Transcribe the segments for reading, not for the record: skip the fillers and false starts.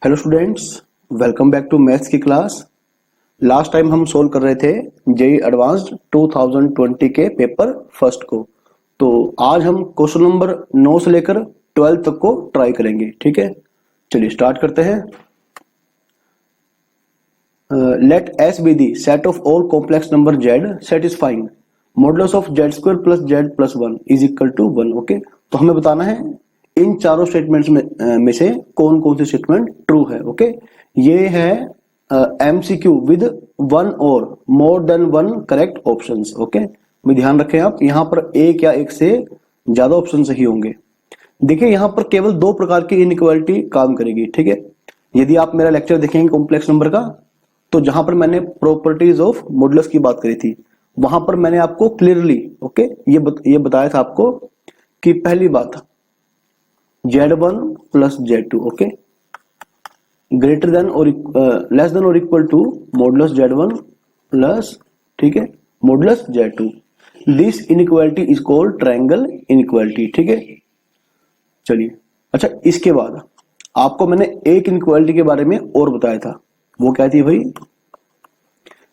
Hello students, welcome back to maths की class. Last time हम solve कर रहे थे जेई एडवांस्ड 2020 के पेपर फर्स्ट को। तो आज हम क्वेश्चन नंबर 9 से लेकर 12 तक को ट्राई करेंगे। ठीक है, चलिए स्टार्ट करते हैं। Let S be the set of all complex number Z satisfying modulus of Z square plus Z plus 1 is equal to 1। Okay, तो हमें बताना है इन चारों स्टेटमेंट्स में से कौन कौन सी स्टेटमेंट ट्रू है। ओके, ये है एमसीक्यू विद वन और more than one correct options. Okay, भी ध्यान रखें आप, यहाँ पर एक या एक से ज्यादा ऑप्शन सही होंगे। देखिए यहाँ पर केवल दो प्रकार की इनइक्वालिटी काम करेगी। ठीक है, यदि आप मेरा लेक्चर देखेंगे कॉम्प्लेक्स नंबर का, तो जहां पर मैंने प्रॉपर्टीज ऑफ मॉडुलस की बात करी थी, वहां पर मैंने आपको क्लियरली ये बताया था आपको कि पहली बात Z1 plus Z2 okay greater than और लेस देन और equal to modulus Z1 plus, ठीक है, modulus Z2। This inequality is called triangle inequality. ठीक है, चलिए अच्छा, इसके बाद आपको मैंने एक इनइक्वालिटी के बारे में और बताया था। वो क्या थी भाई?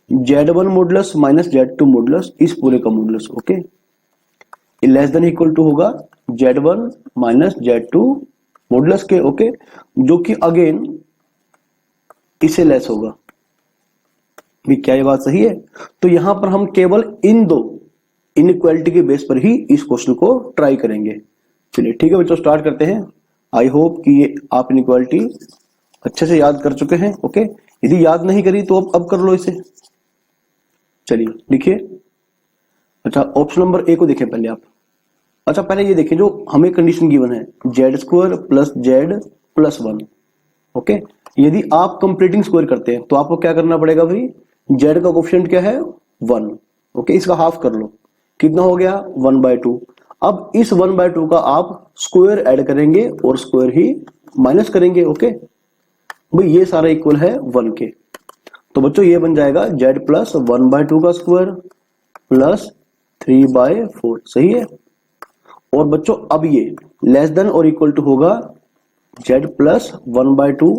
Z1 modulus minus Z2 modulus इस पूरे का modulus. Okay, less than equal to होगा Z1 माइनस Z2 मॉडुलस के। ओके, जो कि अगेन इससे लेस होगा। भी क्या ये बात सही है? तो यहां पर हम केवल इन दो इनइक्वालिटी के बेस पर ही इस क्वेश्चन को ट्राई करेंगे। चलिए ठीक है बच्चों, स्टार्ट करते हैं। आई होप कि ये आप इनइक्वालिटी अच्छे से याद कर चुके हैं। ओके, यदि याद नहीं करी तो अब कर लो इसे। चलिए लिखिए। अच्छा, ऑप्शन नंबर ए को देखें पहले आप। अच्छा, पहले ये देखें जो हमें कंडीशन गिवन है, Z square plus Z plus 1। Okay, यदि आप कंप्लीटिंग स्क्वायर करते हैं तो आपको क्या करना पड़ेगा भाई? जेड का कोफिशिएंट क्या है? 1। ओके, इसका हाफ कर लो, कितना हो गया? 1/2। अब इस 1/2 का आप स्क्वायर ऐड करेंगे और स्क्वायर ही माइनस करेंगे। ओके भाई, ये सारा इक्वल है 1 के। तो बच्चों ये बन जाएगा जेड प्लस 1/2 का स्क्वायर प्लस 3/4। सही है। और बच्चों अब ये लेस देन और इक्वल टू होगा जेड प्लस 1/2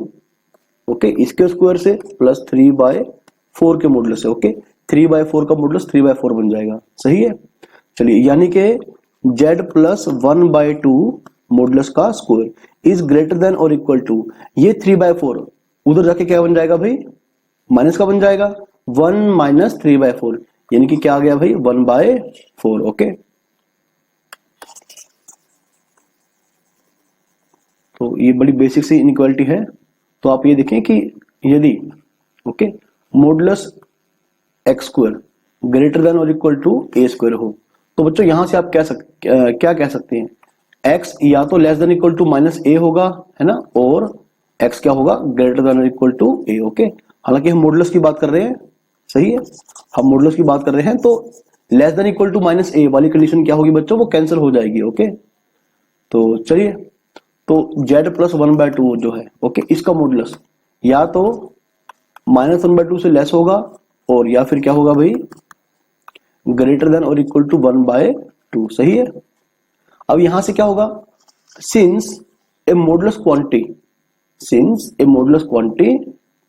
ओके इसके स्क्वायर से प्लस 3/4 के मॉडुलस से। ओके, 3/4 का मॉडुलस 3/4 बन जाएगा। सही है। चलिए, यानी कि जेड प्लस 1/2 मॉडुलस का स्क्वायर इज ग्रेटर देन और इक्वल टू, ये 3/4 उधर जाके क्या बन जाएगा भाई? माइनस का बन जाएगा 1 माइनस 3/4, यानी कि क्या आ गया भाई? 1/4। ओके, तो ये बड़ी बेसिक सी इनइक्वालिटी है। तो आप ये देखें कि यदि okay modulus x square greater than और इक्वल टू ए स्क्वायर हो, तो बच्चों यहां से आप क्या कह सकते हैं? एक्स या तो less than equal to minus a होगा, है ना, और एक्स क्या होगा? ग्रेटर देन और इक्वल टू ए। ओके, हालांकि हम मॉडुलस की बात कर रहे हैं। सही है, हम मॉडुलस की बात कर रहे हैं, तो less than equal to minus a वाली कंडीशन क्या होगी बच्चों? वो कैंसिल हो जाएगी। ओके, तो चलिए, तो जेड प्लस 1/2 जो है, ओके, इसका मॉडुलस या तो -1/2 से लेस होगा और या फिर क्या होगा भाई? ग्रेटर देन और इक्वल टू 1/2। सही है। अब यहां से क्या होगा? Since A modulus quantity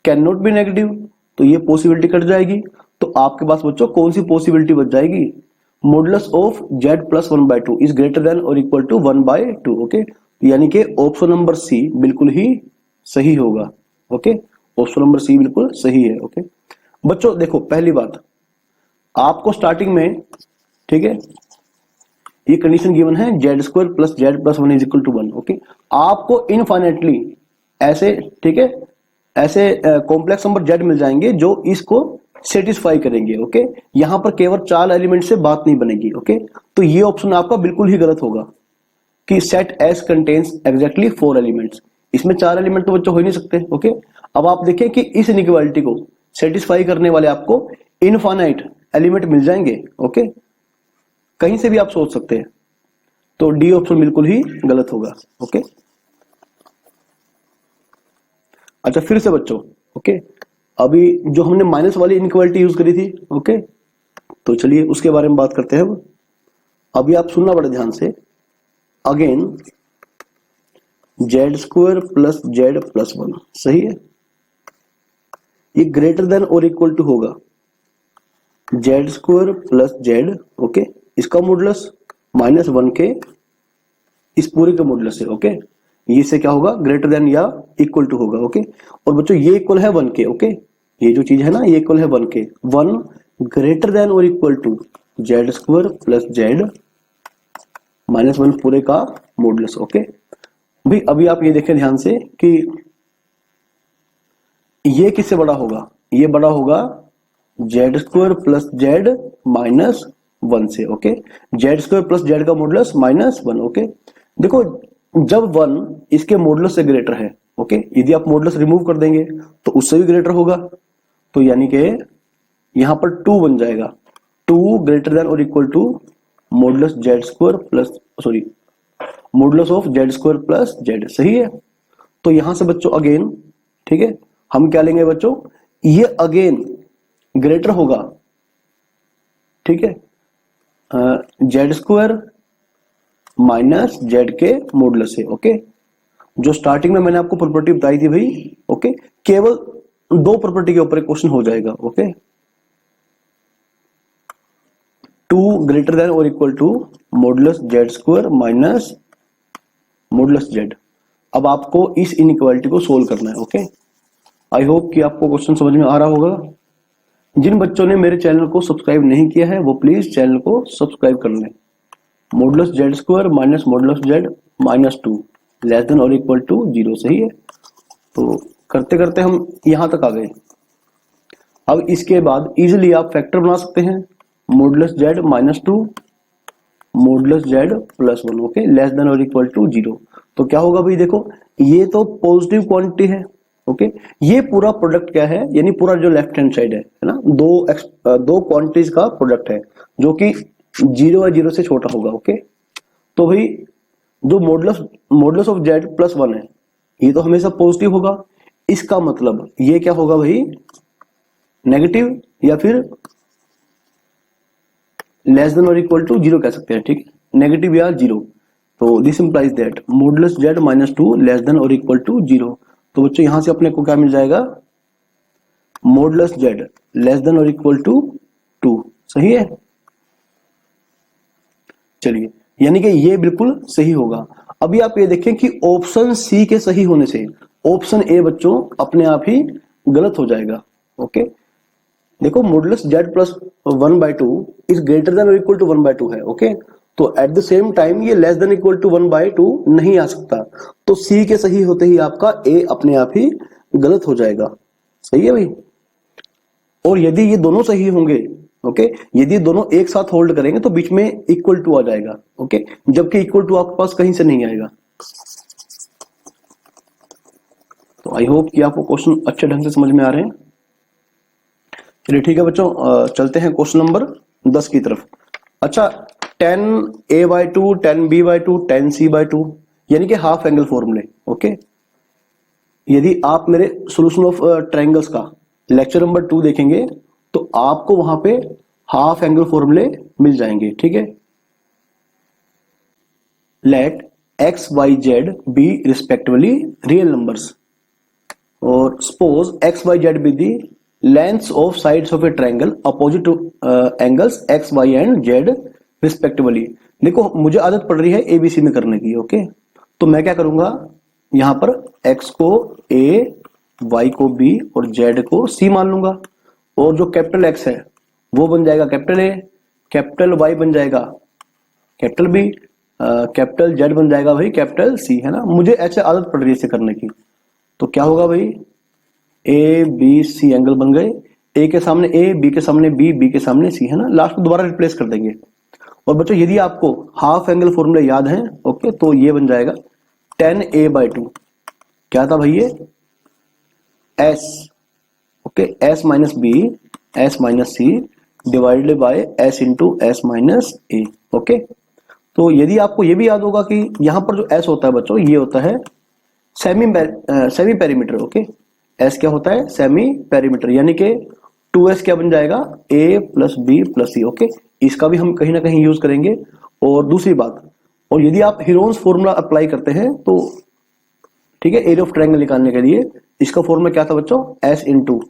can not be negative, तो ये पॉसिबिलिटी कट जाएगी। तो आपके पास बच्चों कौन सी पॉसिबिलिटी बच जाएगी? Modulus of Z plus 1/2 is greater than और इक्वल टू 1/2। ओके, यानी कि ऑप्शन नंबर सी बिल्कुल ही सही होगा। ओके, ऑप्शन नंबर सी बिल्कुल सही है। ओके बच्चों देखो, पहली बात आपको स्टार्टिंग में, ठीक है, ये कंडीशन गिवन है Z square plus Z plus 1 is equal to 1। Okay, आपको इनफाइनेटली ऐसे, ठीक है, ऐसे कॉम्प्लेक्स नंबर जेड मिल जाएंगे जो इसको सेटिस्फाई करेंगे। ओके, यहां पर केवल 4 एलिमेंट से बात नहीं बनेगी। ओके, तो ये ऑप्शन आपका बिल्कुल ही गलत होगा कि set S contains exactly 4 elements. इसमें 4 एलिमेंट तो बच्चों हो ही नहीं सकते। ओके, अब आप देखिए कि इस इनइक्वालिटी को सेटिस्फाई करने वाले आपको इनफाइनाइट एलिमेंट मिल जाएंगे। ओके, कहीं से भी आप सोच सकते हैं, तो डी ऑप्शन बिल्कुल ही गलत होगा। ओके, अच्छा फिर से बच्चों, ओके, अभी जो हमने माइनस वाली इनइक्वालिटी यूज करी थी, ओके, तो चलिए उसके बारे में बात करते हैं। अभी आप सुनना बड़े ध्यान से। Again Z square plus Z plus 1, सही है। ये ग्रेटर देन और इक्वल टू होगा Z square plus Z, okay, इसका मॉडुलस माइनस 1 के इस पूरे का मॉडुलस है, ओके। ये से क्या होगा, ग्रेटर देन या इक्वल टू होगा, ओके। और बच्चों ये इक्वल है 1 के, ओके, ये जो चीज है ना ये इक्वल है 1 के। 1 ग्रेटर देन और equal to Z square plus Z minus 1 पूरे का मॉडुलस, ओके। भाई अभी आप ये देखें ध्यान से कि ये किससे बड़ा होगा, ये बड़ा होगा Z square plus Z minus 1 से, okay. Z square plus Z का मॉडुलस माइनस 1, ओके। देखो जब 1 इसके मॉडुलस से ग्रेटर है, ओके, यदि आप मॉडुलस रिमूव कर देंगे तो उससे भी ग्रेटर होगा, तो यानी कि यहां पर 2 बन जाएगा, 2 ग्रेटर देन और equal to modulus Z square plus sorry modulus of Z square plus Z, सही है। तो यहां से बच्चों अगेन, ठीक है, हम क्या लेंगे बच्चों, ये अगेन ग्रेटर होगा, ठीक है, जेड स्क्वायर माइनस जेड के मॉडुलस से, ओके। जो स्टार्टिंग में मैंने आपको प्रॉपर्टी बताई थी भाई, ओके, केवल 2 प्रॉपर्टी के ऊपर क्वेश्चन हो जाएगा, ओके। 2 ग्रेटर देन और equal to modulus Z square minus modulus Z. अब आपको इस इनइक्वालिटी को सोल्व करना है, ओके। आई होप कि आपको क्वेश्चन समझ में आ रहा होगा। जिन बच्चों ने मेरे चैनल को सब्सक्राइब नहीं किया है वो प्लीज चैनल को सब्सक्राइब कर लें। Modulus Z square minus modulus Z minus 2 less than और इक्वल टू 0, सही है। तो करते करते हम यहां तक आ गए। अब इसके बाद इजिली आप फैक्टर बना सकते हैं, modulus Z minus 2 modulus Z plus 1, okay, less than और इक्वल टू 0। तो क्या होगा भाई, देखो ये तो पॉजिटिव क्वांटिटी है, ओके। ये पूरा प्रोडक्ट क्या है, यानी पूरा जो लेफ्ट हैंड साइड है ना, दो क्वांटिटीज का प्रोडक्ट है जो कि 0 या 0 से छोटा होगा, ओके। तो भाई जो मॉडुलस ऑफ जेड प्लस 1 है ये तो हमेशा पॉजिटिव होगा, इसका मतलब ये क्या होगा भाई, नेगेटिव या फिर लेस देन और इक्वल टू 0 कह सकते हैं, ठीक है, नेगेटिव या 0। तो this implies that modulus Z minus 2 less than और इक्वल टू 0। तो बच्चों यहां से अपने को क्या मिल जाएगा, मॉडुलस जेड लेस देन और इक्वल टू 2, सही है। चलिए, यानी कि ये बिल्कुल सही होगा। अभी आप ये देखें कि ऑप्शन सी के सही होने से ऑप्शन ए बच्चों अपने आप ही गलत हो जाएगा, ओके। देखो modulus Z plus 1/2 is greater than और इक्वल टू 1/2 है, ओके। तो एट द सेम टाइम ये लेस देन इक्वल टू 1/2 नहीं आ सकता, तो सी के सही होते ही आपका ए अपने आप ही गलत हो जाएगा, सही है भाई। और यदि ये दोनों सही होंगे, ओके, यदि दोनों एक साथ होल्ड करेंगे तो बीच में इक्वल टू आ जाएगा, ओके, जबकि इक्वल टू आपके पास कहीं से नहीं आएगा। तो आई होप कि आपको क्वेश्चन अच्छे ढंग से समझ में आ रहे हैं। चलिए ठीक है बच्चों, चलते हैं क्वेश्चन नंबर 10 की तरफ। अच्छा, 10a/2 10b/2 10c/2 यानी कि हाफ एंगल फॉर्मूले, ओके। यदि आप मेरे सॉल्यूशन ऑफ ट्रायंगल्स का लेक्चर नंबर 2 देखेंगे तो आपको वहां पे हाफ एंगल फॉर्मूले मिल जाएंगे, ठीक है। Let x y z be respectively real numbers और suppose x y z be the lengths of sides of a triangle opposite to angles x y and z respectively। देखो मुझे आदत पड़ रही है एबीसी में करने की, ओके। तो मैं क्या करूंगा, यहां पर x को a, y को b और z को c मान लूंगा, और जो कैपिटल x है वो बन जाएगा कैपिटल a, कैपिटल y बन जाएगा कैपिटल b, कैपिटल z बन जाएगा भाई कैपिटल c, है ना। मुझे ऐसे आदत पड़ रही है इसे करने की। तो क्या होगा भाई, ए बी सी एंगल बन गए, ए के सामने ए, बी के सामने बी, बी के सामने सी, है ना। लास्ट में दोबारा रिप्लेस कर देंगे। और बच्चों यदि आपको हाफ एंगल फॉर्मूले याद है, ओके, तो ये बन जाएगा 10a/2 क्या था भाई, ये s, ओके, s minus B s minus C divided by s into s minus A, okay. तो यदि आपको ये भी याद होगा कि यहां पर जो s होता है बच्चों ये होता है सेमी पेरीमीटर, ओके। s क्या होता है, सेमी पेरीमीटर, यानी कि 2s क्या बन जाएगा, a plus B plus C, okay. इसका भी हम कहीं ना कहीं यूज करेंगे। और दूसरी बात, और यदि आप हीरोन्स फॉर्मूला अप्लाई करते हैं तो ठीक है, एरिया ऑफ ट्रायंगल निकालने के लिए इसका फॉर्मूला क्या था बच्चों, S into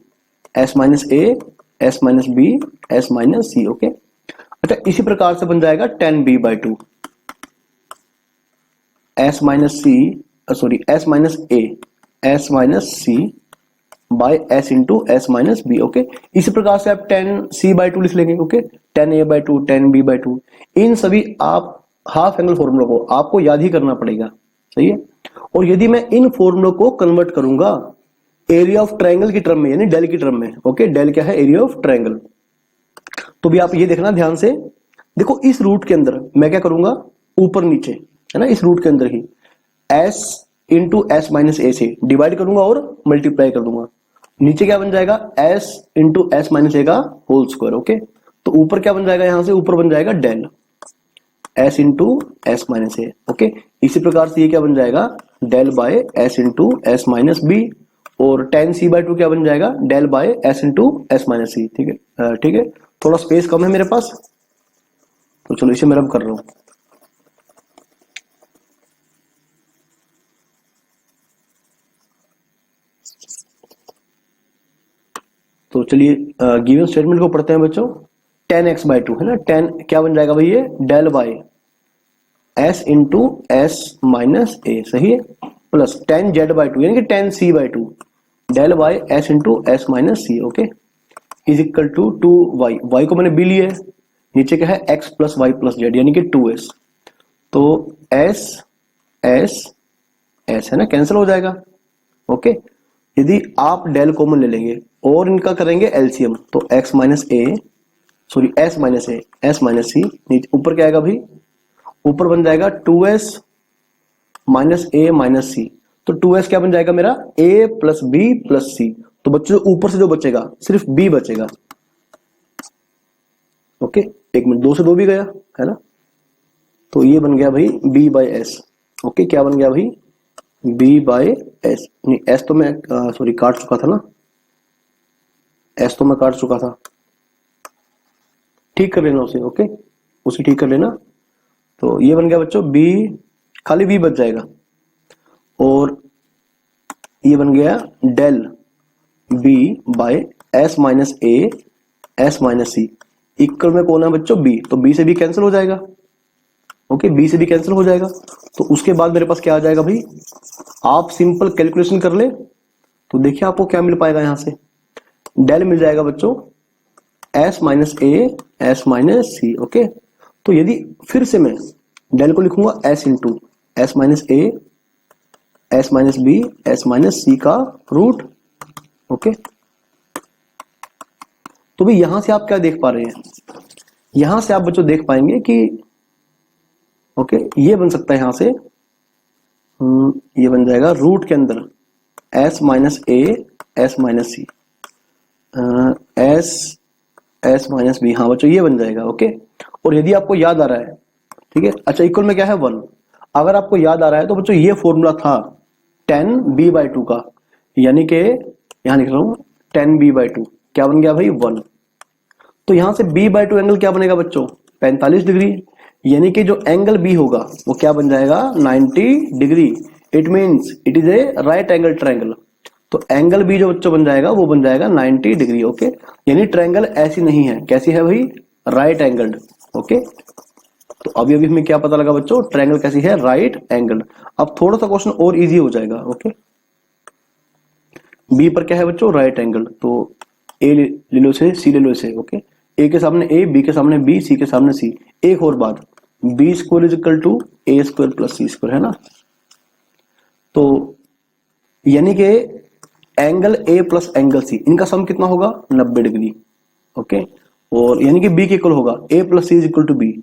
S minus A S minus B S minus C. Okay, अच्छा इसी प्रकार से बन जाएगा 10b/2 S minus C sorry S minus A S minus C by S into S minus B. Okay, इसी प्रकार से आप 10c/2 लिख लेंगे। ओके, 10a/2 10b/2 इन सभी आप हाफ एंगल फॉर्मूला को आपको याद ही करना पड़ेगा, सही है। और यदि मैं इन फॉर्मूलों को कन्वर्ट करूंगा एरिया ऑफ ट्रायंगल की टर्म में यानी डेल की टर्म में, ओके, डेल क्या है, एरिया ऑफ ट्रायंगल, तो भी आप ये देखना ध्यान से। देखो इस रूट के अंदर मैं क्या करूंगा, ऊपर नीचे है ना, इस रूट के अंदर ही s इंटू एस माइनस ए से डिवाइड करूंगा और मल्टीप्लाई कर दूंगा। नीचे क्या बन जाएगा, s इंटू एस माइनस ए का होल स्क्वायर। ओके, तो ऊपर क्या बन जाएगा, यहां से ऊपर बन जाएगा del s into S minus ए। ओके, इसी प्रकार से ये क्या बन जाएगा, del by S into S minus b, और 10c/2 क्या बन जाएगा, del by S into S minus c. ठीक है, ठीक है, थोड़ा स्पेस कम है मेरे पास, तो चलो इसे मैं रब कर रहा हूं। तो चलिए गिवन स्टेटमेंट को पढ़ते हैं बच्चों। 10x/2 है ना, 10 क्या बन जाएगा भाई, ये del by S into S minus a, सही है, प्लस 10z/2 यानी कि 10c/2 del by S into S minus C. Okay, is equal to 2y, y को मैंने b लिया है, नीचे क्या है x plus Y plus Z यानी कि 2s, तो s s s है ना, कैंसिल हो जाएगा। ओके, यदि आप डेल कॉमन ले लेंगे और इनका करेंगे एलसीएम, तो x माइनस ए सॉरी s माइनस ए s माइनस सी, नीचे ऊपर क्या आएगा भाई, ऊपर बन जाएगा 2s माइनस ए माइनस सी, तो 2s क्या बन जाएगा मेरा, a प्लस बी प्लस सी, तो बच्चों ऊपर से जो बचेगा सिर्फ b बचेगा। ओके, एक मिनट, 2 से 2 भी गया है ना, तो ये बन गया भाई b बाई एस। ओके, क्या बन गया भाई, b बाई एस, नहीं s तो मैं सॉरी काट चुका था ना, s तो मैं काट चुका था, ठीक कर लेना उसे। ओके, उसे ठीक कर लेना, तो ये बन गया बच्चों b, खाली b बच जाएगा, और ये बन गया del b by S minus A S minus C, equal में कौन है बच्चों, b, तो b से b कैंसिल हो जाएगा। ओके, b से b कैंसिल हो जाएगा, तो उसके बाद मेरे पास क्या आ जाएगा भाई, आप सिंपल कैलकुलेशन कर ले, तो देखिए आपको क्या मिल पाएगा, यहां से डेल मिल जाएगा बच्चों s minus A S minus C. Okay, तो यदि फिर से मैं डेल को लिखूंगा s into S minus A S minus B S minus c का रूट। ओके, तो भी यहां से आप क्या देख पा रहे हैं, यहां से आप बच्चों देख पाएंगे कि ओके ये बन सकता है, यहां से ये बन जाएगा रूट के अंदर s minus A S minus C S S minus B, हाँ बच्चों ये बन जाएगा। ओके, और यदि आपको याद आ रहा है, ठीक है, अच्छा इक्वल में क्या है 1, अगर आपको याद आ रहा है तो बच्चों ये फॉर्मूला था 10b/2 का, यानी कि यहां लिख रहा हूं 10b/2 क्या बन गया भाई 1, तो यहां से b/2 एंगल क्या बनेगा बच्चों 45 डिग्री, यानी कि जो एंगल b होगा वो क्या बन जाएगा 90 degree, it means it is a right angle triangle, तो एंगल b जो बच्चों बन जाएगा वो बन जाएगा 90 डिग्री। ओके, यानी ट्रायंगल ऐसी नहीं है, कैसी है भाई, राइट एंगल्ड। ओके, तो अभी अभी हमें क्या पता लगा बच्चों, ट्रायंगल कैसी है, राइट एंगल। अब थोड़ा सा क्वेश्चन और इजी हो जाएगा। ओके, बी पर क्या है बच्चों, राइट एंगल, तो ए ले लो से, सी ले लो से। ओके, ए के सामने ए, बी के सामने बी, सी के सामने सी। एक और बात, B square is equal to A square plus C square, है ना, तो यानी कि angle A plus angle C इनका सम कितना होगा 90 डिग्री। ओके, और यानी कि बी के इक्वल होगा A plus C is equal to B,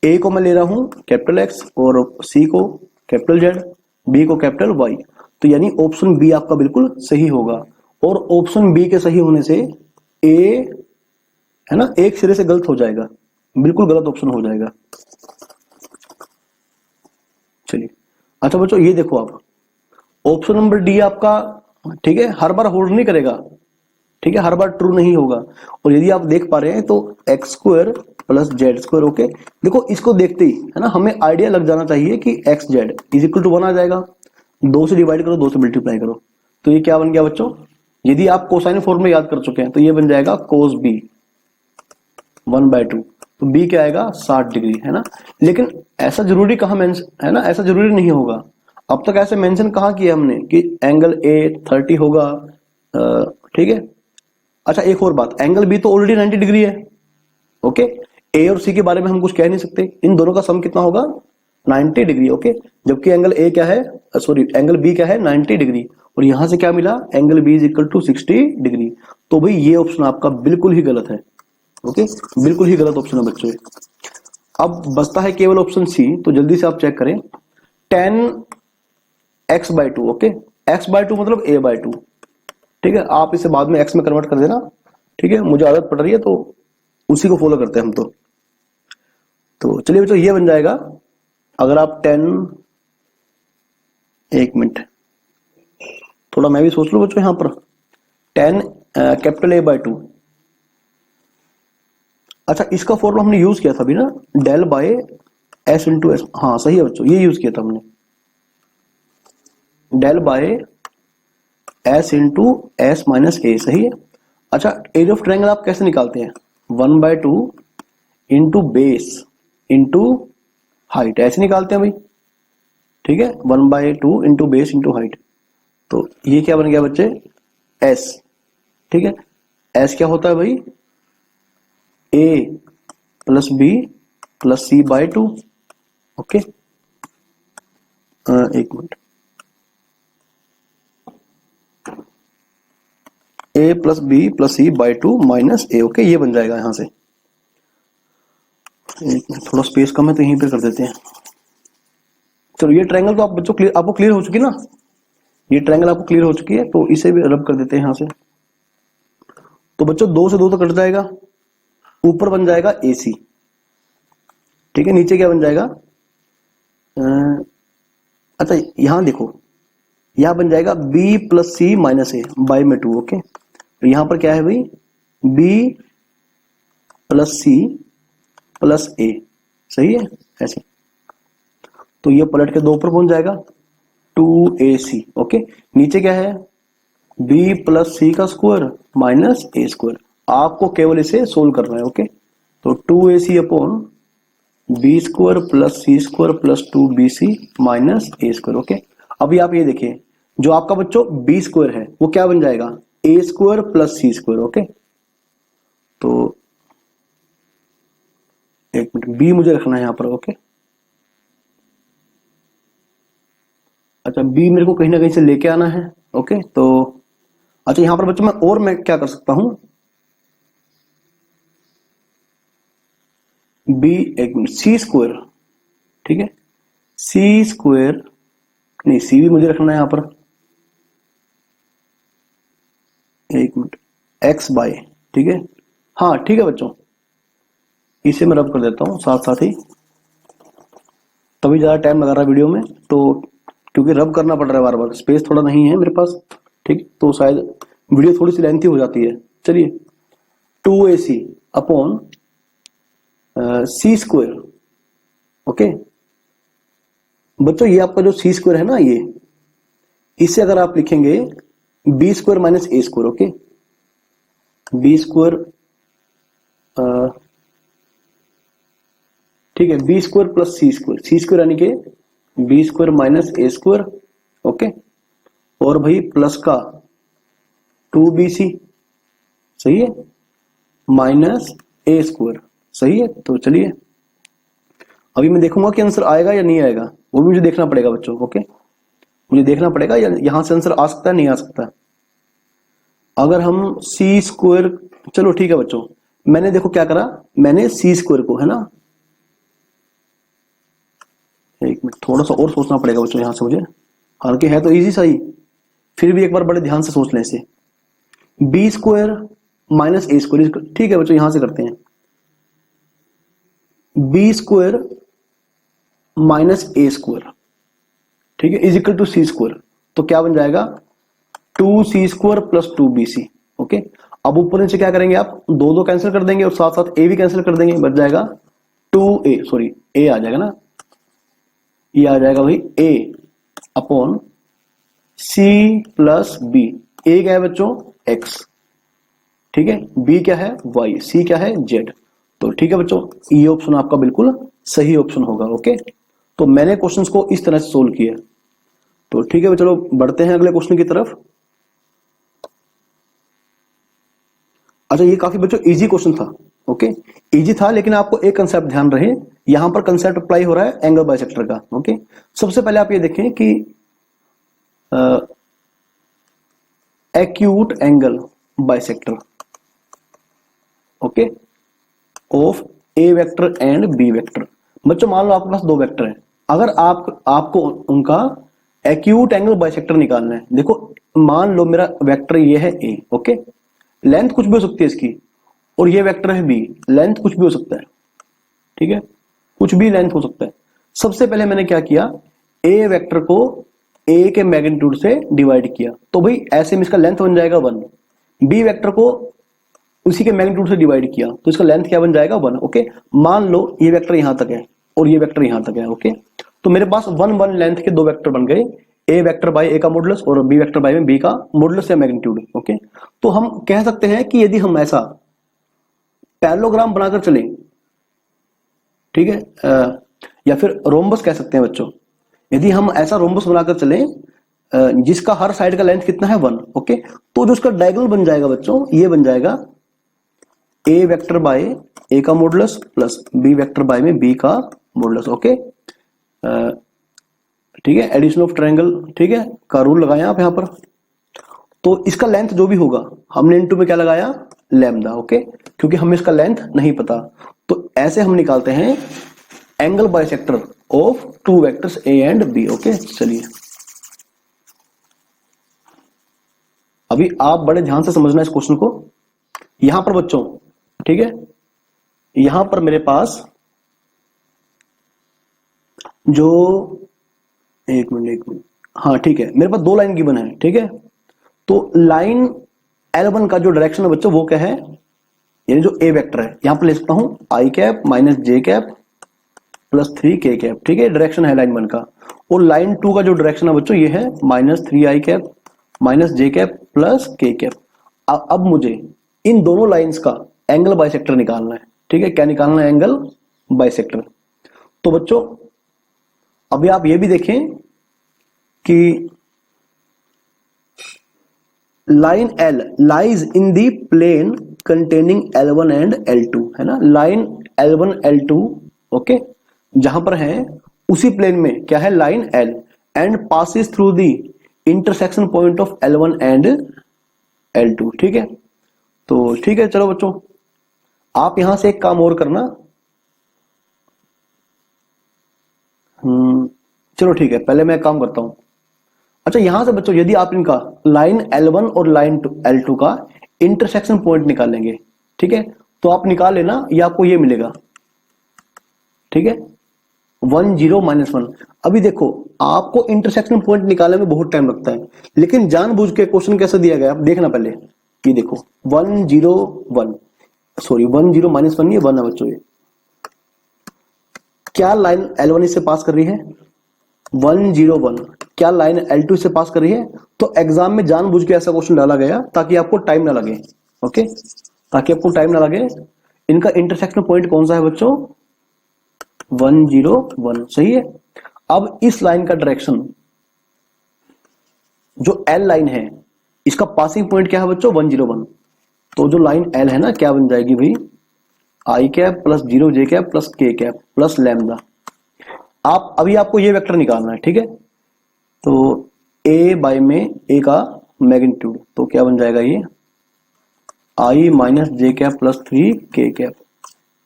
A को मैं ले रहा हूं कैपिटल एक्स और सी को कैपिटल जेड, बी को कैपिटल वाई, तो यानी ऑप्शन बी आपका बिल्कुल सही होगा। और ऑप्शन बी के सही होने से ए है ना एक सिरे से गलत हो जाएगा, बिल्कुल गलत ऑप्शन हो जाएगा। चलिए, अच्छा बच्चों ये देखो आप, ऑप्शन नंबर डी आपका, ठीक है, हर बार होल्ड नहीं करेगा, ठीक है, हर बार ट्रू नहीं होगा। और यदि आप देख पा रहे हैं तो x square plus Z square. Okay, देखो इसको देखते ही है ना हमें आइडिया लग जाना चाहिए कि X Z is equal to 1 आ जाएगा। 2 से डिवाइड करो, 2 से मल्टीप्लाई करो, तो ये क्या बन गया बच्चों, यदि आप कोसाइन फॉर्मूला याद कर चुके हैं तो ये बन जाएगा कोस बी 1/2, तो बी क्या आएगा 60 डिग्री, है ना। लेकिन ऐसा जरूरी कहाँ मेंशन है ना, ऐसा जरूरी नहीं होगा। अब तक ऐसे मेंशन कहाँ किया हमने कि एंगल ए 30 होगा, ठीक है। अच्छा एक और बात, एंगल बी तो ऑलरेडी 90 डिग्री है, ओके। ए और सी के बारे में हम कुछ कह नहीं सकते, इन दोनों का सम कितना होगा 90 डिग्री, ओके। जबकि एंगल ए क्या है, सॉरी एंगल बी क्या है 90 डिग्री, और यहां से क्या मिला angle B is equal to 60 degree. तो भाई ये ऑप्शन आपका बिल्कुल ही गलत है, ओके, बिल्कुल ही गलत ऑप्शन है बच्चों। अब बचता है केवल ऑप्शन सी, तो जल्दी से आप चेक करें, 10x/2, ओके, x/2 मतलब a/2, ठीक है। आप इसे बाद में x में कन्वर्ट कर देना, ठीक है, मुझे आदत पड़ रही है तो उसी को फॉलो करते हैं हम। तो चलिए बच्चों ये बन जाएगा, अगर आप 10, एक मिनट थोड़ा मैं भी सोच लूं बच्चों, यहां पर 10 कैपिटल A/2, अच्छा इसका फॉर्मूला हमने यूज किया था अभी ना, del by S into s, हाँ सही है बच्चों, ये यूज किया था हमने, del by S into S minus a, सही है। अच्छा एरिया ऑफ ट्रायंगल आप कैसे निकालते हैं, 1/2 इंटू बेस इंटू हाइट, ऐसे निकालते हैं भाई, ठीक है, 1/2 इंटू बेस इंटू हाइट। तो ये क्या बन गया बच्चे एस, ठीक है। एस क्या होता है भाई, ए प्लस बी प्लस सी बाय 2, ओके। एक मिनट, ए प्लस बी प्लस सी बाय 2 माइनस ए, ओके, ये बन जाएगा यहां से। एक मिनट थोड़ा स्पेस कम है तो यहीं पे कर देते हैं। चलो ये ट्रायंगल तो आप बच्चों क्लियर, आपको क्लियर हो चुकी ना, ये ट्रायंगल आपको क्लियर हो चुकी है, तो इसे भी रब कर देते हैं यहां से। तो बच्चों 2 से 2 तो कट जाएगा, ऊपर बन जाएगा AC, ठीक है, नीचे क्या बन जाएगा, अच्छा यहां देखो, यहां बन जाएगा B प्लस सी माइनस ए बाय में 2, ओके। तो यहां पर क्या है भाई, B प्लस सी प्लस ए, सही है ऐसे। तो ये पलट के 2 ऊपर पहुंच जाएगा 2AC, ओके। नीचे क्या है, B प्लस सी का स्क्वायर माइनस ए स्क्वायर, आपको केवल इसे सोल्व करना है, ओके। तो 2AC upon B square plus C square plus 2BC minus A square, okay. अभी आप ये देखिए, जो आपका बच्चों बी स्क्वायर है वो क्या बन जाएगा, ए square plus C square, okay. तो एक मिनट, बी मुझे रखना है यहां पर, ओके। अच्छा बी मेरे को कहीं ना कहीं से लेके आना है, ओके। तो अच्छा यहां पर बच्चों मैं क्या कर सकता हूं, बी, एक मिनट, सी स्क्वायर, ठीक है, सी स्क्वायर नहीं, सी भी मुझे रखना है यहां पर, एक मिनट, एक्स बाय, ठीक है, हाँ ठीक है बच्चों, इसे मैं रब कर देता हूं साथ साथ ही, तभी ज्यादा टाइम लगा रहा है वीडियो में, तो क्योंकि रब करना पड़ रहा है बार बार, स्पेस थोड़ा नहीं है मेरे पास, ठीक, तो शायद वीडियो थोड़ी सी लेंथी हो जाती है। चलिए 2AC अपॉन सी स्क्वायर, ओके। बच्चों ये आपका जो सी स्क्वायर है ना, ये इसे अगर आप लिखेंगे B square minus A square, okay, B square, ठीक है, B square plus C square, सी स्क्वायर यानी कि B square minus A square, okay, और भाई प्लस का 2BC, सही है, माइनस ए स्क्वायर, सही है। तो चलिए अभी मैं देखूंगा कि आंसर आएगा या नहीं आएगा, वो भी मुझे देखना पड़ेगा बच्चों, ओके, मुझे देखना पड़ेगा यहां से आंसर आ सकता है नहीं आ सकता। अगर हम सी स्क्वायर, चलो ठीक है बच्चों, मैंने देखो क्या करा, मैंने सी स्क्वायर को, है ना, एक मिनट थोड़ा सा और सोचना पड़ेगा बच्चों यहां से मुझे, हालांकि है तो इजी सा ही, फिर भी एक बार बड़े ध्यान से सोच लें इसे, B square minus A square, ठीक है बच्चों, यहां से करते हैं, B square minus A square, ठीक है, is equal to C square, तो क्या बन जाएगा 2C square plus 2BC, okay. अब ऊपर नीचे क्या करेंगे आप, 2 कैंसिल कर देंगे और साथ साथ ए भी कैंसिल कर देंगे, बच जाएगा 2A, सॉरी ए आ जाएगा ना, ये आ जाएगा भाई A upon C plus B, A क्या है बच्चों एक्स, ठीक है, बी क्या है वाई, सी क्या है जेड। तो ठीक है बच्चों, ये ऑप्शन आपका बिल्कुल सही ऑप्शन होगा। ओके, तो मैंने क्वेश्चंस को इस तरह से सोल्व किया। तो ठीक है, चलो बढ़ते हैं अगले क्वेश्चन की तरफ। अच्छा, ये काफी बच्चों इजी क्वेश्चन था। ओके, इजी था, लेकिन आपको एक कंसेप्ट ध्यान रहे, यहां पर कंसेप्ट अप्लाई हो रहा है एंगल बाइसेक्टर का। ओके, सबसे पहले आप ये देखें कि acute angle bisector, okay, of A vector and B vector. बच्चों मान लो आपके पास दो वेक्टर हैं, अगर आपको उनका एक्यूट एंगल बाइसेक्टर निकालना है। देखो मान लो मेरा वेक्टर ये है ए, ओके, लेंथ कुछ भी हो सकती है इसकी, और ये वेक्टर है बी, लेंथ कुछ भी हो सकता है, ठीक है, कुछ भी लेंथ हो सकता है। सबसे पहले मैंने क्या किया, ए वेक्टर को ए के मैग्नीट्यूड से डिवाइड किया, तो भाई ऐसे में इसका लेंथ बन जाएगा 1। बी वेक्टर को उसी के मैग्नीट्यूड से डिवाइड किया, तो इसका लेंथ क्या बन जाएगा 1। ओके, मान लो ये वेक्टर यहां तक है और ये वेक्टर यहां तक है। ओके, तो मेरे पास 1 लेंथ के दो वेक्टर बन गए, ए वेक्टर बाय ए का मॉडुलस और बी वेक्टर बाय बी का मॉडुलस या मैग्नीट्यूड। ओके, तो हम कह सकते हैं कि यदि हम ऐसा पैरेललोग्राम बनाकर चले, ठीक है, या फिर रोम्बस कह सकते हैं बच्चों, यदि हम ऐसा रोम्बस बनाकर चले जिसका हर साइड का लेंथ कितना है 1। ओके, तो जो उसका डायगोनल बन जाएगा बच्चों, ये बन जाएगा ए वेक्टर बाय ए का modulus plus B vector by में बी का मॉडुलस। ओके, ठीक है, एडिशन ऑफ ट्रायंगल, ठीक है, का रूल लगाया आप यहां पर। तो इसका लेंथ जो भी होगा, हमने इनटू में क्या लगाया लैम्डा। ओके, क्योंकि हमें इसका लेंथ नहीं पता, तो ऐसे हम निकालते हैं angle bisector of two vectors A and B. Okay, चलिए अभी आप बड़े ध्यान से समझना इस क्वेश्चन को। यहां पर बच्चों, ठीक है, यहां पर मेरे पास जो एक मिनट, हाँ ठीक है, मेरे पास दो लाइन गिवन है, ठीक है। तो लाइन L1 का जो डायरेक्शन है बच्चों वो क्या है, यानी जो ए वेक्टर है, यहां पर ले सकता हूं आई कैप माइनस जे कैप प्लस 3 कैप, ठीक है, डायरेक्शन है लाइन 1 का। और लाइन 2 का जो डायरेक्शन है बच्चों ये है -3 कैप माइनस जे कैप प्लस के कैप। अब मुझे इन दोनों लाइंस का एंगल बाइसेक्टर निकालना है, ठीक है, क्या निकालना है, एंगल बाइसेक्टर। तो बच्चों अभी आप ये भी देखें कि line L lies in the plane containing L1 and L2, है ना, लाइन L1 L2, ओके, जहां पर है उसी प्लेन में क्या है line L, and passes through the intersection point of L1 and L2, ठीक है। तो ठीक है, चलो बच्चों आप यहां से एक काम और करना, चलो ठीक है, पहले मैं काम करता हूं। अच्छा, यहां से बच्चों यदि आप इनका लाइन L1 और लाइन L2 का इंटरसेक्शन पॉइंट निकालेंगे, ठीक है, तो आप निकाल लेना, ये आपको ये मिलेगा, ठीक है, 1 0 -1। अभी देखो आपको इंटरसेक्शन पॉइंट निकालने में बहुत टाइम लगता है, लेकिन जानबूझ के क्वेश्चन कैसे दिया गया आप देखना पहले, ये देखो 1 0 1, सॉरी 1 0 -1, ये 1 है बच्चों। ये क्या लाइन L1 इससे पास कर रही है, 1 0 1, क्या लाइन L2 से पास कर रही है। तो एग्जाम में जानबूझ के ऐसा क्वेश्चन डाला गया ताकि आपको टाइम ना लगे। ओके, ताकि आपको टाइम ना लगे। इनका इंटरसेक्शन पॉइंट कौन सा है बच्चों, 1 0 1, सही है। अब इस लाइन का डायरेक्शन जो L लाइन है, इसका पासिंग पॉइंट क्या है बच्चों 1 0 1। तो जो लाइन L है ना, क्या बन जाएगी भाई, आई कैप प्लस 0 जे कैप प्लस के कैप प्लस लैम्डा। आप अभी आपको ये वेक्टर निकालना है, ठीक है। तो ए बाय में ए का मैग्नीट्यूड, तो क्या बन जाएगा ये आई माइनस जे कैप प्लस 3 के कैप,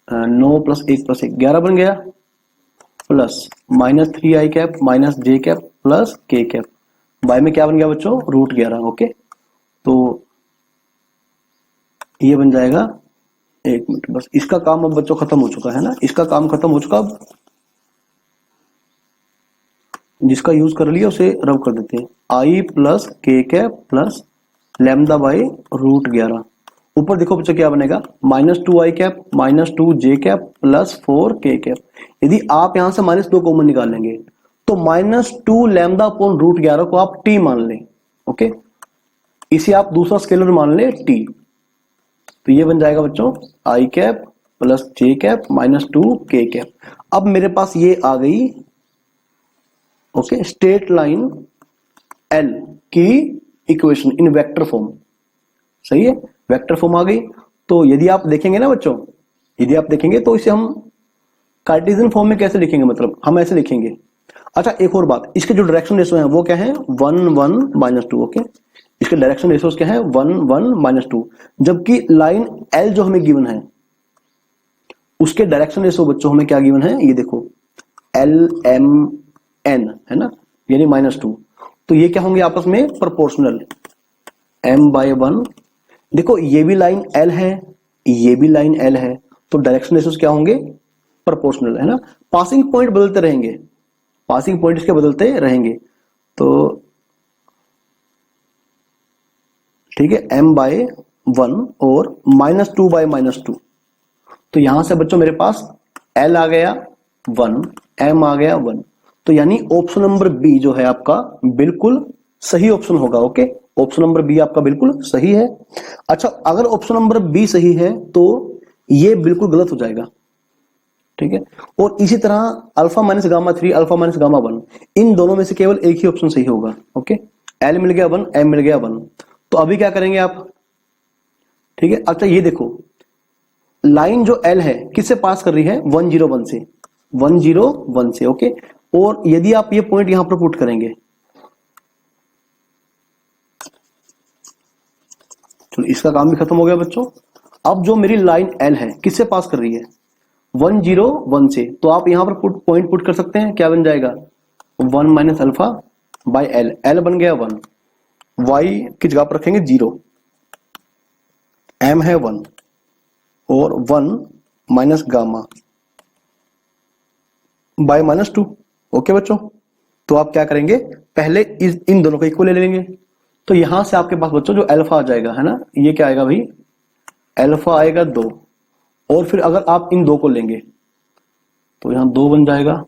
9 प्लस 1 प्लस 1 11 बन गया, प्लस -3 आई कैप माइनस जे कैप प्लस के कैप, बाय में क्या बन गया बच्चों √11। ओके, तो ये बन जाएगा, एक मिनट बस, इसका काम अब बच्चों खत्म हो चुका है ना, इसका काम खत्म हो चुका। अब जिसका यूज कर लिया उसे रब कर देते हैं, आई प्लस के कैप प्लस लैम्डा बाई √11। ऊपर देखो बच्चों क्या बनेगा, -2 आई कैप माइनस 2 जे कैप प्लस 4 के कैप। यदि आप यहां से -2 कॉमन निकाल लेंगे तो -2 लैम्डा अपॉन √11 को आप टी मान लें, ओके। इसे आप दूसरा स्केलर मान लें टी, तो ये बन जाएगा बच्चों आई कैप प्लस जे कैप -2 के कैप। अब मेरे पास ये आ गई, ओके, स्ट्रेट लाइन एल की इक्वेशन इन वेक्टर फॉर्म। सही है, वेक्टर फॉर्म आ गई। तो यदि आप देखेंगे ना बच्चों, यदि आप देखेंगे तो इसे हम कार्टेशियन फॉर्म में कैसे लिखेंगे, मतलब हम ऐसे लिखेंगे। अच्छा एक और बात, इसके जो डायरेक्शन रेशो है वो क्या है 1 1 -2, ओके। इसके डायरेक्शन रेशोस क्या है 1 1 -2, जबकि लाइन एल जो हमें गिवन है उसके डायरेक्शन रेशो बच्चों हमें क्या गिवन है, ये देखो एल एम एन है ना, यानी -2। तो ये क्या होंगे आपस में प्रोपोर्शनल, m/1। देखो ये भी लाइन एल है, ये भी लाइन एल है, तो डायरेक्शन रेशोस क्या होंगे प्रोपोर्शनल, है ना। पासिंग पॉइंट बदलते रहेंगे, पासिंग पॉइंट इसके बदलते रहेंगे, तो ठीक है m/1 और -2/-2। तो यहां से बच्चों मेरे पास L आ गया 1, M आ गया 1, तो यानी ऑप्शन नंबर बी जो है आपका बिल्कुल सही ऑप्शन होगा, ओके। ऑप्शन नंबर बी आपका बिल्कुल सही है। अच्छा अगर ऑप्शन नंबर बी सही है तो ये बिल्कुल गलत हो जाएगा, ठीक है। और इसी तरह α-γ3 α-γ1, इन दोनों में से केवल एक ही ऑप्शन सही होगा, ओके। L मिल गया 1, M मिल गया 1, तो अभी क्या करेंगे आप, ठीक है। अच्छा ये देखो लाइन जो L है किससे पास कर रही है 101 से, 101 से, ओके। और यदि आप ये पॉइंट यहां पर पुट करेंगे, चलो इसका काम भी खत्म हो गया बच्चों। अब जो मेरी लाइन L है किससे पास कर रही है 101 से, तो आप यहां पर पॉइंट पुट कर सकते हैं, क्या बन जाएगा 1 - α/L, L बन गया 1, y की जगह पर रखेंगे 0, m है 1 और 1 - गामा बाय -2, ओके बच्चों। तो आप क्या करेंगे पहले इन दोनों को इक्वल ले लेंगे, तो यहां से आपके पास बच्चों जो अल्फा आ जाएगा, है ना, ये क्या आएगा भाई अल्फा आएगा 2, और फिर अगर आप इन दो को लेंगे तो यहां 2 बन जाएगा,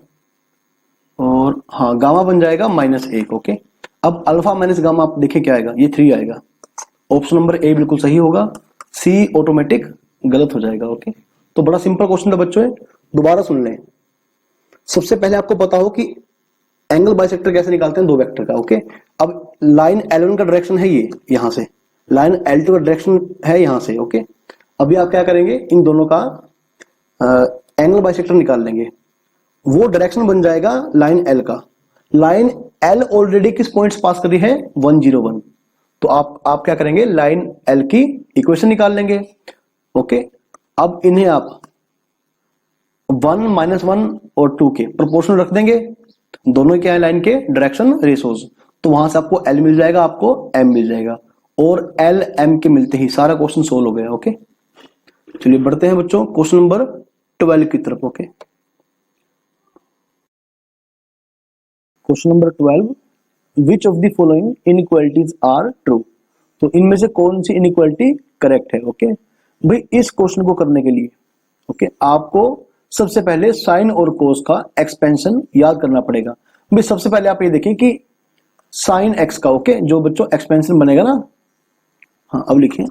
और हाँ गामा बन जाएगा -1, ओके। अब अल्फा माइनस गामा आप देखिए क्या आएगा, ये 3 आएगा। ऑप्शन नंबर ए बिल्कुल सही होगा, सी ऑटोमेटिक गलत हो जाएगा, ओके। तो बड़ा सिंपल क्वेश्चन था बच्चों, दोबारा सुन लें। सबसे पहले आपको पता हो कि एंगल बाइसेक्टर कैसे निकालते हैं दो वेक्टर का, ओके। अब लाइन L1 का डायरेक्शन है ये यहां से, लाइन L2 का डायरेक्शन है यहां से, ओके। अभी आप क्या करेंगे इन दोनों का एंगल बाइसेक्टर निकाल लेंगे, वो डायरेक्शन बन जाएगा लाइन L का। लाइन L ऑलरेडी किस पॉइंट पास कर रही है 101, तो आप क्या करेंगे लाइन L की इक्वेशन निकाल लेंगे, ओके। अब इन्हें आप 1 -1 और 2 के प्रोपोर्शनल रख देंगे, दोनों क्या है लाइन के डायरेक्शन रेशोज, तो वहां से आपको L मिल जाएगा, आपको M मिल जाएगा, और L M के मिलते ही सारा क्वेश्चन सोल्व हो गया, ओके। चलिए बढ़ते हैं बच्चों क्वेश्चन नंबर 12 की तरफ, okay. Question number 12, which of the following inequalities are true, तो इनमें से कौन सी इनइक्वालिटी करेक्ट है, ओके। भाई इस क्वेश्चन को करने के लिए, ओके, आपको सबसे पहले साइन और कोस का एक्सपेंशन याद करना पड़ेगा। भाई सबसे पहले आप ये देखें कि साइन एक्स का, ओके, जो बच्चों एक्सपेंशन बनेगा ना, हाँ अब लिखिए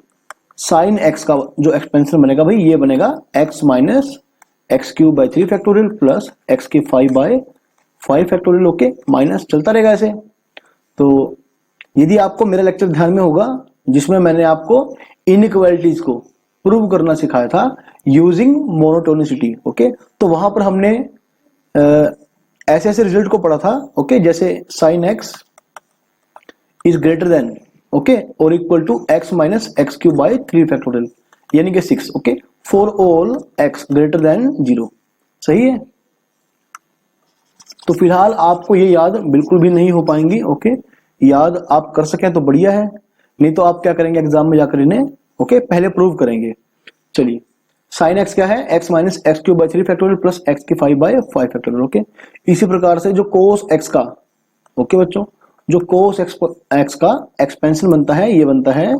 साइन एक्स का जो एक्सपेंशन बनेगा भाई ये बनेगा x - x³ 3 factorial plus x⁵ factorial, okay, minus चलता रहेगा ऐसे। तो यदि आपको मेरा लेक्चर ध्यान में होगा जिसमें मैंने आपको इनइक्वालिटीज को प्रूव करना सिखाया था यूजिंग मोनोटोनिसिटी, ओके, तो वहां पर हमने ऐसे ऐसे रिजल्ट को पढ़ा था, ओके, जैसे sine x is greater than, okay, और equal to x - x³ 3 factorial यानी कि 6, okay, for all x greater than 0, सही है। तो फिलहाल आपको ये याद बिल्कुल भी नहीं हो पाएंगी, ओके, याद आप कर सकें तो बढ़िया है, नहीं तो आप क्या करेंगे एग्जाम में जाकर इन्हें, ओके, पहले प्रूव करेंगे। चलिए साइन एक्स क्या है x - x³ 3 factorial plus x⁵ 5 factorial, okay. इसी प्रकार से जो कोस x का, ओके बच्चों, जो कोस x का एक्सपेंशन बनता है ये बनता है,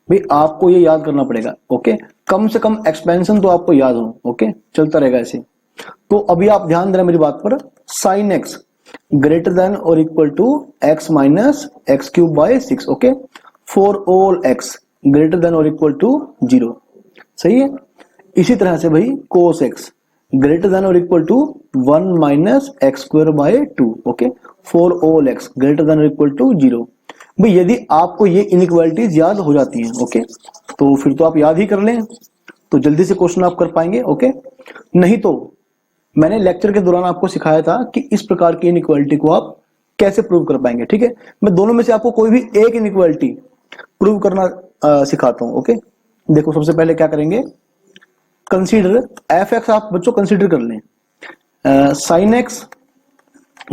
भाई आपको ये याद करना पड़ेगा, ओके, कम से कम एक्सपेंशन तो आपको याद हो, ओके, चलता रहेगा ऐसे। तो अभी आप ध्यान देना मेरी बात पर, साइन एक्स ग्रेटर देन और equal to x minus x cube by 6, okay, for all x greater than और इक्वल टू 0, सही है। इसी तरह से भाई कोस एक्स ग्रेटर देन और equal to 1 minus X square by 2, okay, for all x greater than और equal to 0। भाई यदि आपको ये इनइक्वालिटीज याद हो जाती हैं, ओके, तो फिर तो आप याद ही कर लें, तो जल्दी से क्वेश्चन आप कर पाएंगे, ओके। नहीं तो मैंने लेक्चर के दौरान आपको सिखाया था कि इस प्रकार की इनइक्वालिटी को आप कैसे प्रूव कर पाएंगे, ठीक है। मैं दोनों में से आपको कोई भी एक इनइक्वालिटी प्रूव करना सिखाता हूं, ओके। देखो सबसे पहले क्या करेंगे, कंसीडर एफ एक्स, आप बच्चों कंसीडर कर लें, sine x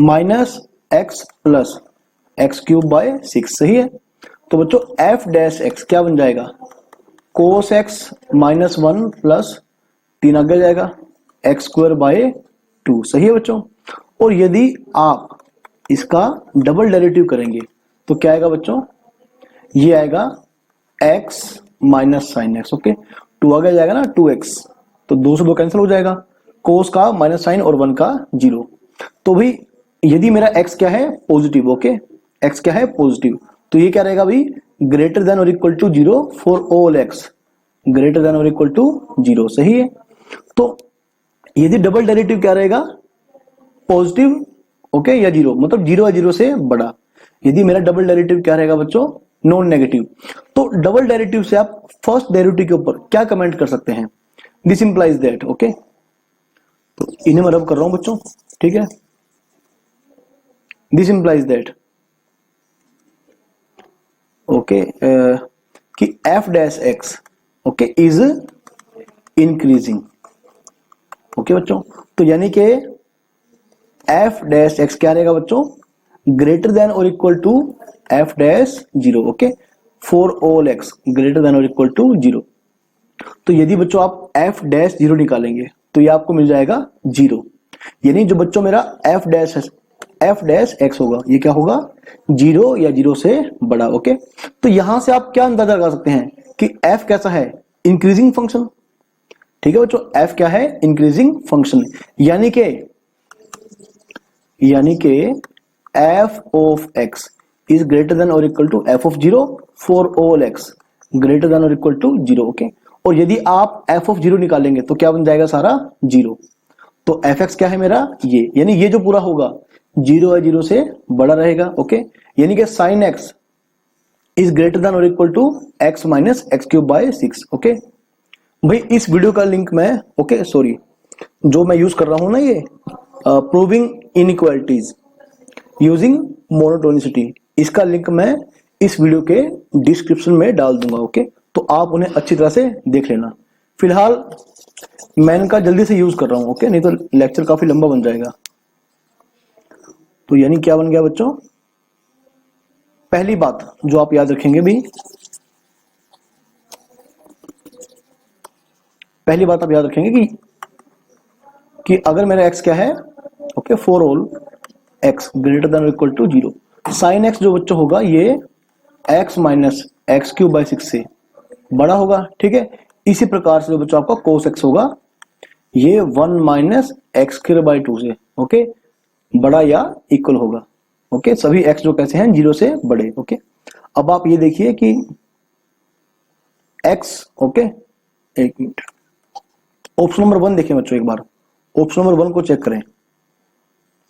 minus x plus x cube by 6, सही है। तो बच्चों एफ डैश एक्स क्या बन जाएगा, कोस एक्स माइनस 1 प्लस 3 आगे जाएगा एक्स स्क्वायर बाय 2, सही है बच्चों। और यदि आप इसका डबल डेरिवेटिव करेंगे तो क्या आएगा बच्चों, ये आएगा x minus sine x, okay, 2 आगे जाएगा ना 2x, तो 2 से 2 कैंसिल हो जाएगा, कोस का माइनस साइन और 1 का 0। तो भाई यदि मेरा x क्या है पॉजिटिव, ओके, x क्या है पॉजिटिव, तो ये क्या रहेगा भाई, ग्रेटर देन और equal to 0 for all x greater than और इक्वल टू 0, सही है। तो यदि डबल डेरिवेटिव क्या रहेगा, पॉजिटिव, ओके, या 0, मतलब 0 या 0 से बड़ा। यदि मेरा डबल डेरिवेटिव क्या रहेगा बच्चों, नॉन नेगेटिव। तो डबल डेरिवेटिव से आप फर्स्ट डेरिवेटिव के ऊपर क्या कमेंट कर सकते हैं, दिस इंप्लाइज दैट, ओके। तो इन्हें मैं रब कर रहा हूं बच्चों, ठीक है, दिस इंप्लाइज दैट, ओके, कि F dash x, okay, is increasing, okay बच्चों। तो यानी कि एफ डैश एक्स क्या रहेगा बच्चों, ग्रेटर देन और equal to F dash 0, okay, for all x greater than और इक्वल टू 0। तो यदि बच्चों आप एफ डैश 0 निकालेंगे तो ये आपको मिल जाएगा 0, यानी जो बच्चों मेरा एफ डैश एक्स होगा ये क्या होगा, 0 या 0 से बड़ा, ओके। तो यहां से आप क्या अंदाजा लगा सकते हैं कि एफ कैसा है, इंक्रीजिंग फंक्शन, ठीक है बच्चों, एफ क्या है, इंक्रीजिंग फंक्शन, यानी कि f of x is greater than और equal to f of 0 for all x greater than और इक्वल टू 0, ओके। और यदि आप एफ ऑफ 0 निकालेंगे तो क्या बन जाएगा, सारा 0। तो एफ एक्स क्या है मेरा ये, यानी ये जो पूरा होगा 0 या 0 से बड़ा रहेगा, ओके। यानी कि sine x is greater than और equal to x minus x cube by 6, okay. भाई इस वीडियो का लिंक मैं, ओके, सॉरी, जो मैं यूज कर रहा हूं ना, ये प्रूविंग इनइक्वालिटीज यूजिंग मोनोटोनिसिटी, इसका लिंक मैं इस वीडियो के डिस्क्रिप्शन में डाल दूंगा, ओके। तो आप उन्हें अच्छी तरह से देख लेना। फिलहाल मैं इनका जल्दी से यूज कर रहा हूं, ओके, नहीं तो लेक्चर काफी लंबा बन जाएगा। तो यानी क्या बन गया बच्चों, पहली बात जो आप याद रखेंगे भी, पहली बात आप याद रखेंगे कि अगर मेरा x क्या है, okay, for all x greater than equal to 0, sine x जो बच्चों होगा ये x minus x cube by 6 से बड़ा होगा, ठीक है। इसी प्रकार से जो बच्चों आपका कोस x होगा ये 1 माइनस एक्स स्क्वायर बाय 2 से, ओके, बड़ा या इक्वल होगा, ओके। सभी x जो कैसे हैं 0 से बड़े, ओके। अब आप ये देखिए कि x, ओके, एक मिनट, ऑप्शन नंबर 1 देखिए बच्चों, एक बार ऑप्शन नंबर 1 को चेक करें,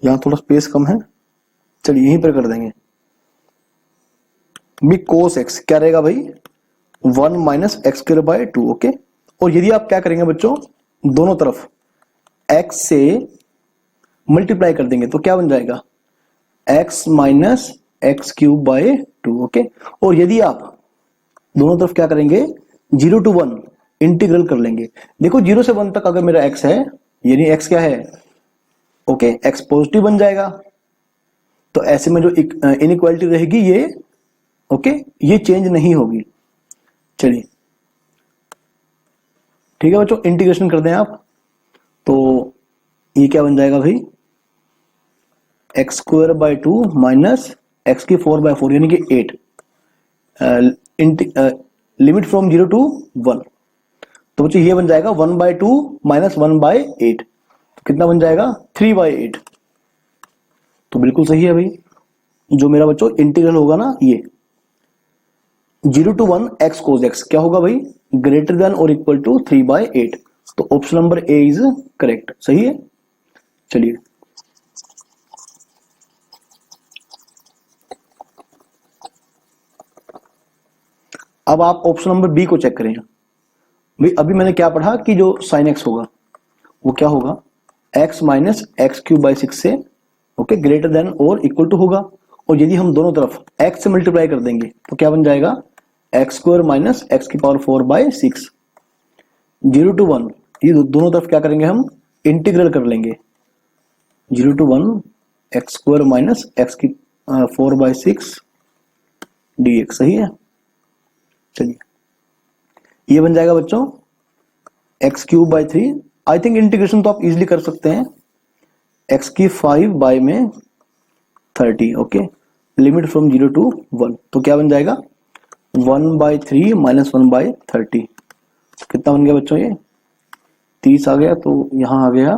यहां थोड़ा स्पेस कम है, चलिए यहीं पर कर देंगे। भी कोस एक्स क्या रहेगा भाई, 1 minus X square by 2, okay. और यदि आप क्या करेंगे बच्चों, दोनों तरफ x से मल्टीप्लाई कर देंगे तो क्या बन जाएगा, x minus x cube bye 2, okay. और यदि आप दोनों तरफ क्या करेंगे, 0 to 1 इंटीग्रल कर लेंगे। देखो 0 से 1 तक अगर मेरा x है, यानी x क्या है, ओके, x पॉजिटिव बन जाएगा। तो ऐसे में जो इनइक्वालिटी रहेगी ये, ओके, ये चेंज नहीं होगी। चलिए ठीक है बच्चों, इंटीग्रेशन कर दें आप, तो ये क्या बन जाएगा भाई, x square by 2 minus x की 4 बाय 4 यानी कि 8, लिमिट फ्रॉम 0 to 1। तो बच्चों ये बन जाएगा 1/2 माइनस 1/8। कितना बन जाएगा 3/8। तो बिल्कुल सही है भाई, जो मेरा बच्चों इंटीग्रल होगा ना ये 0 to 1 x cos x क्या होगा भाई, ग्रेटर देन और इक्वल टू 3/8। तो option number A is correct, सही है। चलिए अब आप ऑप्शन नंबर बी को चेक करें भाई। अभी मैंने क्या पढ़ा कि जो साइन एक्स होगा वो क्या होगा, x minus x cube by 6 से ओके ग्रेटर देन और इक्वल टू होगा। और यदि हम दोनों तरफ x से मल्टीप्लाई कर देंगे तो क्या बन जाएगा, एक्स स्क्वायर माइनस एक्स की पावर 4/6। 0 to 1 ये दोनों तरफ क्या करेंगे हम, इंटीग्रल कर लेंगे। 0 to 1 x square minus x की 4/6 dx, सही है। चलिए ये बन जाएगा बच्चों x cube by 3। I think integration तो आप इजिली कर सकते हैं, एक्स की 5/30 ओके, लिमिट फ्रॉम 0 to 1। तो क्या बन जाएगा 1/3 माइनस 1/30। कितना बन गया बच्चों, ये 30 आ गया, तो यहां आ गया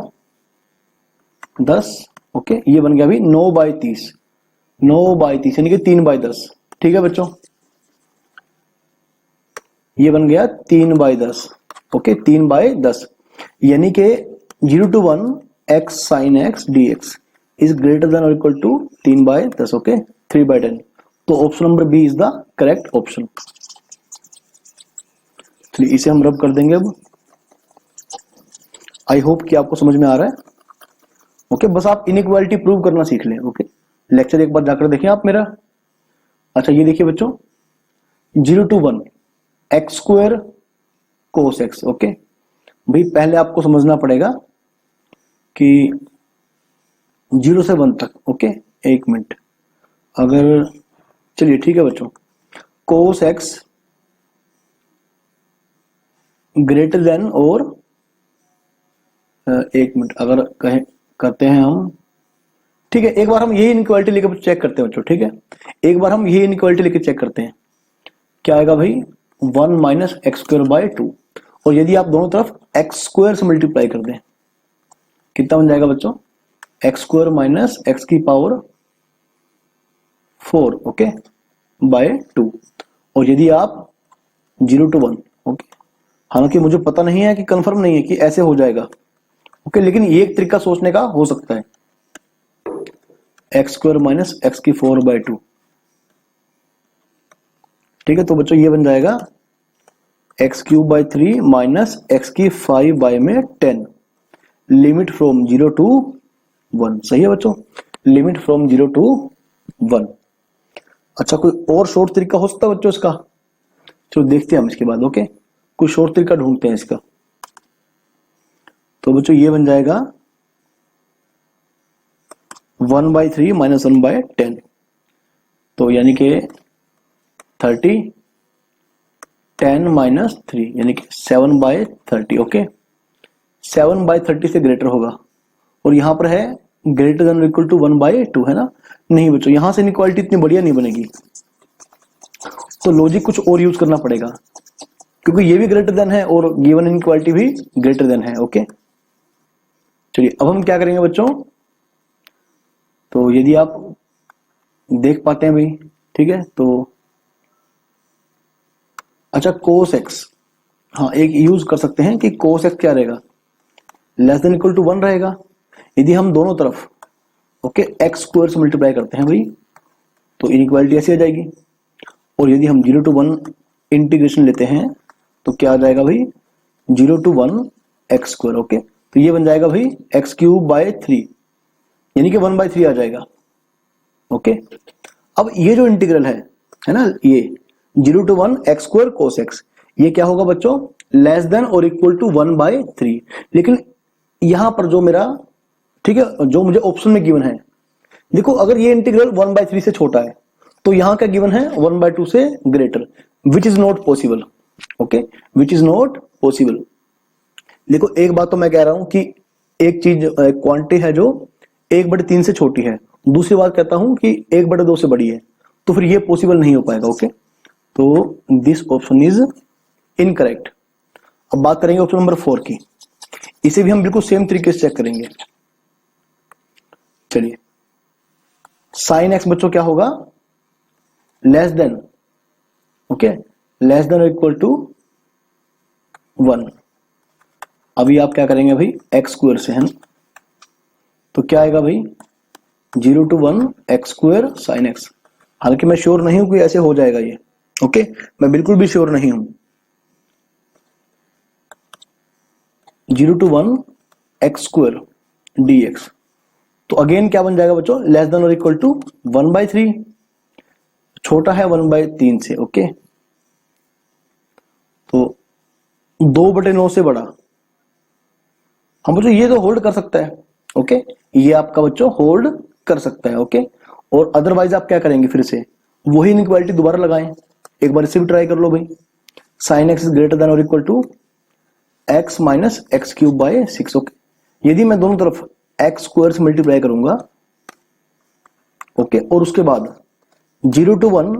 10 ओके। ये बन गया अभी 9/30, 9/30 यानी कि 3/10। ठीक है बच्चों, ये बन गया 3/10 ओके, 3/10 यानी कि 0 to 1 x sin x dx is greater than और इक्वल टू 3/10 ओके, 3/10। तो option number B is the correct option. चलिए इसे हम रब कर देंगे अब। आई होप कि आपको समझ में आ रहा है ओके। बस आप इनइक्वालिटी प्रूव करना सीख लें ओके। लेक्चर एक बार जाकर देखें आप मेरा। अच्छा ये देखिए बच्चों 0 to 1 x square cos x okay. भाई पहले आपको समझना पड़ेगा कि 0 से 1 तक ओके, एक मिनट। अगर चलिए ठीक है बच्चों, कोस एक्स ग्रेटर देन और एक मिनट अगर कहें करते हैं हम, ठीक है। एक बार हम यही इनइक्वालिटी लेकर चेक करते हैं बच्चों, ठीक है। एक बार हम यही इनइक्वालिटी लेकर चेक करते हैं, क्या आएगा भाई 1 माइनस एक्स स्क्वायर बाई 2। और यदि आप दोनों तरफ एक्स स्क्वायर से मल्टीप्लाई कर दें कितना बन जाएगा बच्चों, एक्स स्क्वायर माइनस एक्स की पावर 4 ओके बाय 2। और यदि आप 0 to 1 ओके, हालांकि मुझे पता नहीं है कि कंफर्म नहीं है कि ऐसे हो जाएगा ओके, लेकिन ये एक तरीका सोचने का हो सकता है, एक्स स्क्वायर माइनस एक्स की 4/2। ठीक है, तो बच्चों ये बन जाएगा x cube by 3 minus x की 5/10 लिमिट फ्रॉम 0 to 1। सही है बच्चों, लिमिट फ्रॉम 0 to 1। अच्छा कोई और शॉर्ट तरीका हो सकता है बच्चों इसका, चलो देखते हैं हम इसके बाद ओके। कोई शॉर्ट तरीका ढूंढते हैं इसका। तो बच्चों ये बन जाएगा 1/3 माइनस 1/10, तो यानी कि 30, 10 माइनस 3 यानी कि 7/30 ओके। 7/30 से ग्रेटर होगा, और यहां पर है ग्रेटर देन इक्वल टू 1/2 है ना। नहीं बच्चों, यहां से इनइक्वालिटी इतनी बढ़िया नहीं बनेगी, तो लॉजिक कुछ और यूज करना पड़ेगा, क्योंकि ये भी ग्रेटर देन है और गिवन इनइक्वालिटी भी ग्रेटर देन है ओके। चलिए अब हम क्या करेंगे बच्चों, तो यदि आप देख पाते हैं भाई, ठीक है। तो अच्छा कोस एक्स, हाँ एक यूज कर सकते हैं कि कोस एक्स क्या रहेगा, लेस देन इक्वल टू 1 रहेगा। यदि हम दोनों तरफ ओके एक्स स्क्वायर से मल्टीप्लाई करते हैं भाई, तो इनइक्वालिटी ऐसी आ जाएगी। और यदि हम 0 to 1 इंटीग्रेशन लेते हैं तो क्या आ जाएगा भाई 0 to 1 एक्स स्क्वायर ओके। तो ये बन जाएगा भाई एक्स क्यूब बाय 3 यानी कि 1/3 आ जाएगा ओके। अब ये जो इंटीग्रल है ना, ये 0 to 1 x square cos x, ये क्या होगा बच्चों, लेस देन और इक्वल टू 1/3। लेकिन यहां पर जो मेरा ठीक है, जो मुझे ऑप्शन में गिवन है, देखो अगर ये इंटीग्रल 1/3 से छोटा है तो यहां क्या गिवन है 1/2 से greater, which is not possible okay, which is not possible. देखो एक बात तो मैं कह रहा हूं कि एक चीज क्वांटिटी है जो 1/3 से छोटी है, दूसरी बात कहता हूं कि 1/2 से बड़ी है, तो फिर ये पॉसिबल नहीं हो पाएगा ओके। तो दिस ऑप्शन इज इनकरेक्ट। अब बात करेंगे ऑप्शन नंबर 4 की। इसे भी हम बिल्कुल सेम तरीके से चेक करेंगे। चलिए, साइन एक्स बच्चों क्या होगा, less than, okay, less than equal to 1। अभी आप क्या करेंगे भाई, एक्स स्क्वायर से, है ना, तो क्या आएगा भाई 0 to 1 x square sine x. हालांकि मैं श्योर नहीं हूं कि ऐसे हो जाएगा ये, ओके, मैं बिल्कुल भी श्योर नहीं हूं। 0 to 1 एक्स स्क्वायर dx, तो अगेन क्या बन जाएगा बच्चों, लेस देन और इक्वल टू 1/3, छोटा है 1/3 से, ओके। तो 2/9 से बड़ा, हम बच्चों ये तो होल्ड कर सकता है, ओके, ये आपका बच्चों होल्ड कर सकता है, ओके। और अदरवाइज आप क्या करेंगे, फिर से वही इनइक्वालिटी दोबारा लगाएं, एक बार इसे भी ट्राई कर लो भाई। Sine x is greater than और equal to x minus x cube by 6, okay. यदि मैं दोनों तरफ एक्स स्क्वायर से मल्टीप्लाई करूंगा, ओके, और उसके बाद 0 to 1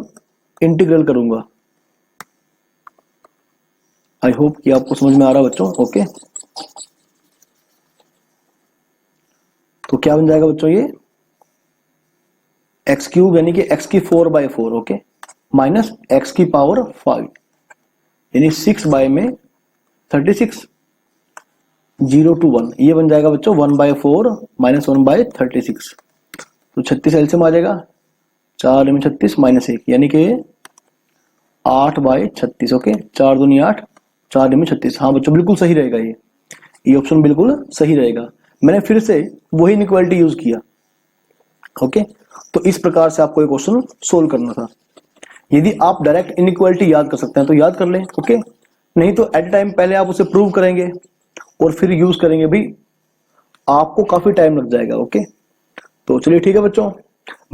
इंटीग्रल करूंगा, आई होप कि आपको समझ में आ रहा है बच्चों, ओके। तो क्या बन जाएगा बच्चों, ये एक्स क्यूब यानी कि एक्स की 4/4, ओके, माइनस एक्स की पावर 5 यानी 6 में 36, 0 to 1, ये बन जाएगा बच्चों 1/4 माइनस 1/36, तो 36 एलसीएम आ जाएगा, 4 में 36 माइनस 1 यानी कि 8/36, ओके, 4 दूनी 8, 4 में 36। हाँ बच्चों बिल्कुल सही रहेगा, ये ऑप्शन बिल्कुल सही रहेगा। मैंने फिर से वही इनइक्वालिटी यूज किया, ओके। तो इस प्रकार से आपको एक क्वेश्चन सोल्व करना था। यदि आप डायरेक्ट इनइक्वालिटी याद कर सकते हैं तो याद कर लें, ओके, नहीं तो एट टाइम पहले आप उसे प्रूव करेंगे और फिर यूज करेंगे भाई, आपको काफी टाइम लग जाएगा, ओके। तो चलिए ठीक है बच्चों,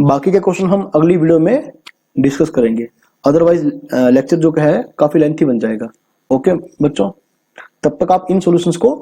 बाकी के क्वेश्चन हम अगली वीडियो में डिस्कस करेंगे, अदरवाइज लेक्चर जो है काफी लेंथी बन जाएगा, ओके बच्चों। तब तक आप इन सॉल्यूशंस को